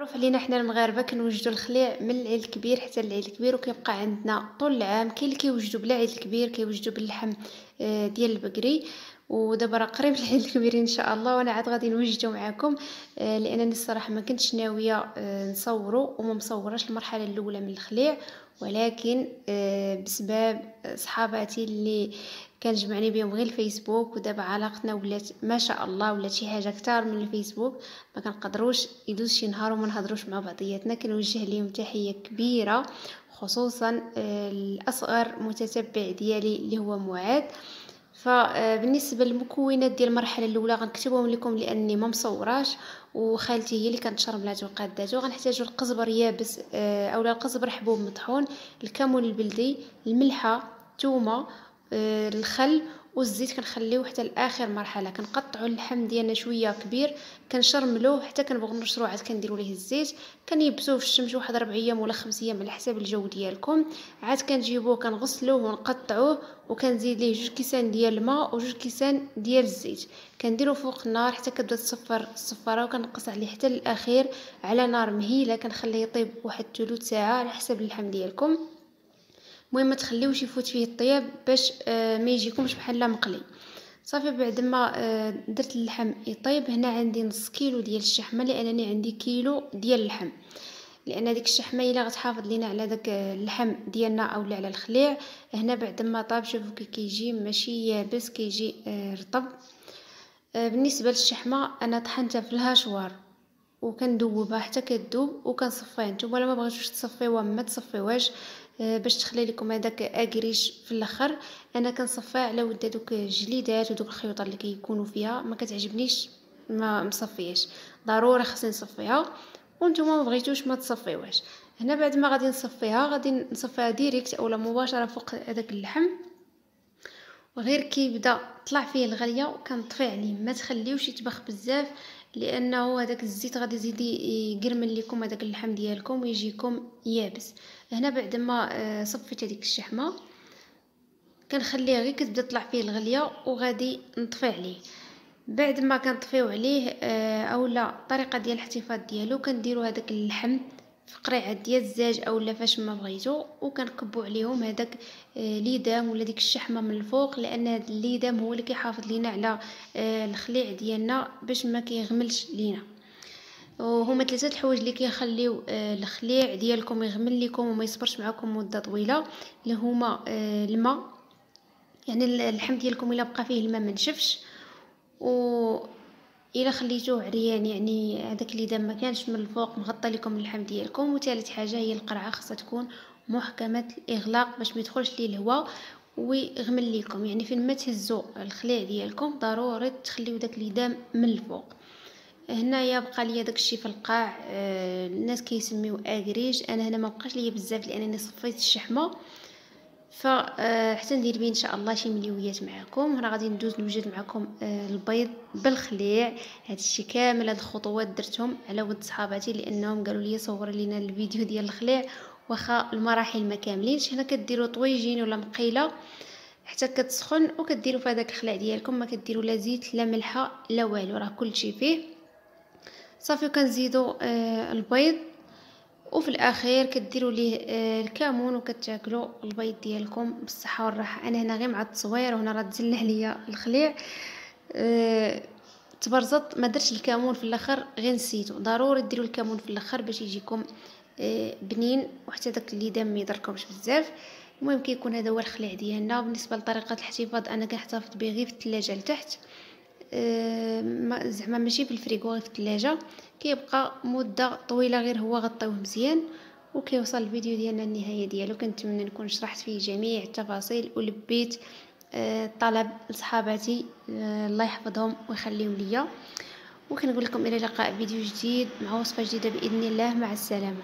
معروف علينا حنا المغاربه كنوجدوا الخليع من العيد الكبير حتى العيد الكبير، وكيبقى عندنا طول العام. كاين اللي كيوجدوا بلا عيد الكبير، كيوجدوا باللحم ديال البقري. ودابا راه قريب العيد الكبير ان شاء الله، وانا عاد غادي نوجدو معكم. لانني الصراحه ما كنتش ناويه نصوروا وما مصوراش المرحله الاولى من الخليع، ولكن بسبب صحاباتي اللي كان جمعني بهم غير الفيسبوك، ودابا علاقتنا ولات ما شاء الله، ولات شي حاجه اكثر من الفيسبوك. ما كنقدروش يدوز شي نهار وما نهضروش مع بعضياتنا. كنوجه لهم تحيه كبيره، خصوصا الاصغر متتبع ديالي اللي هو معاذ. فبالنسبه للمكونات ديال المرحله الاولى غنكتبهم لكم لاني ما مصوراش، وخالتي هي اللي كتشرملات وقاداتو. غنحتاجوا القزبر يابس اولا القزبر حبوب مطحون، الكمون البلدي، الملحه، الثومه، الخل والزيت. كنخليوه حتى لاخر مرحله. كنقطعوا اللحم ديالنا شويه كبير، كنشرملوه حتى كنبغيو نشروه، عاد كنديروا ليه الزيت، كنيبسوه في الشمس واحد 4 ايام ولا 5 ايام على حسب الجو ديالكم. عاد كنجيبوه كنغسلوه ونقطعوه، وكنزيد ليه 2 كيسان ديال الماء و2 كيسان ديال الزيت. كنديرو فوق النار حتى كتبدا تصفر الصفاره، وكنقص عليه حتى الاخير على نار مهيله. كنخليه يطيب واحد ثلث ساعه على حسب اللحم ديالكم. المهم ما تخليوش يفوت فيه الطياب باش ما يجيكمش بحال مقلي. صافي بعد ما درت اللحم يطيب، هنا عندي نص كيلو ديال الشحمه، لانني عندي كيلو ديال اللحم. لان ديك الشحمه الا غتحافظ لينا على داك اللحم ديالنا اولا على الخليع. هنا بعد ما طاب شوفوا كي كيجي ماشي يابس، كيجي رطب. بالنسبه للشحمه انا طحنتها في الهاشوار وكندوبها حتى كتذوب وكنصفيها. نتوما ما بغيتوش تصفيوها ما تصفيوهاش باش تخلي لكم هذاك اكريش في الاخر. انا كنصفيها على ود دوك الجليدات ودوك الخيوط اللي كيكونوا فيها، ما كتعجبنيش ما مصفياش، ضروري خصني نصفيها. وانتم ما بغيتوش ما تصفيوهاش. هنا بعد ما غادي نصفيها، غادي نصفيها ديريكت اولا مباشره فوق هذاك اللحم، وغير كيبدا طلع فيه الغليه كنطفي عليه. ما تخليوش يطبخ بزاف، لانه هذاك الزيت غادي يزيد يقرمل لكم هذاك اللحم ديالكم ويجيكم يابس. هنا بعد ما صفيت هذيك الشحمه كنخليه غير كتبدا تطلع فيه الغليه وغادي نطفي عليه. بعد ما كنطفيو عليه اولا الطريقه ديال الاحتفاظ ديالو كنديروا هذاك اللحم في قريعه ديال الزاج اولا فاش ما بغيتو، وكنكبوا عليهم هذاك ليدام ولا ديك الشحمه من الفوق، لان هذا الليدام هو اللي كيحافظ لينا على الخليع ديالنا باش ما كيغملش لينا. وهما 3 الحوايج اللي كيخليو الخليع ديالكم يغمل لكم وما يصبرش معكم مده طويله، اللي هما الماء. يعني اللحم ديالكم الا بقى فيه الماء ما نشفش، و الا خليتوه عريان يعني هذاك اللي دام ما كانش من الفوق مغطى لكم اللحم ديالكم. وثالث حاجه هي القرعه، خاصها تكون محكمه الاغلاق باش ما يدخلش ليه الهواء ويغمل لكم. يعني فين ما تهزوا الخليع ديالكم ضروري تخليو داك الليدام من الفوق. هنايا بقى ليا داكشي في القاع الناس كيسميوه اكريج، انا هنا ما بقاش ليا بزاف لانني صفيت الشحمه. حتى ندير بيه ان شاء الله شي مليويات معكم. راه غادي ندوز نوجد معكم البيض بالخليع. هذا الشيء كامل هاد الخطوات درتهم على ود صحاباتي، لانهم قالوا لي صور لينا الفيديو ديال الخليع واخا المراحل ما كاملينش. هنا كديروا طويجين ولا مقيله حتى كتسخن، وكديروا في هذاك الخليع ديالكم ما كديروا لا زيت لا ملحه لا والو، راه كلشي فيه. صافي كنزيدوا البيض، وفي الاخير كديروا ليه الكمون وكتاكلوا البيض ديالكم بالصحه والراحه. انا هنا غير مع التصوير، وهنا راه تزلح ليا الخليع تبرزط. ما درتش الكمون في الاخر، غير نسيتو. ضروري ديروا الكمون في الاخر باش يجيكم بنين وحتى داك اللي دام ما يضركمش بزاف. المهم كيكون هذا هو الخليع ديالنا. بالنسبه لطريقه الاحتفاظ انا كنحتفظ به غير في الثلاجه لتحت، زعما ماشي في الفريغو، غير في الثلاجه. كيبقى مده طويله غير هو غطيوه مزيان. وكيوصل الفيديو ديالنا النهايه ديالو. كنتمنى نكون شرحت فيه جميع التفاصيل ولبيت طلب لصحاباتي الله يحفظهم ويخليهم ليا. وكنقول لكم الى لقاء فيديو جديد مع وصفه جديده باذن الله. مع السلامه.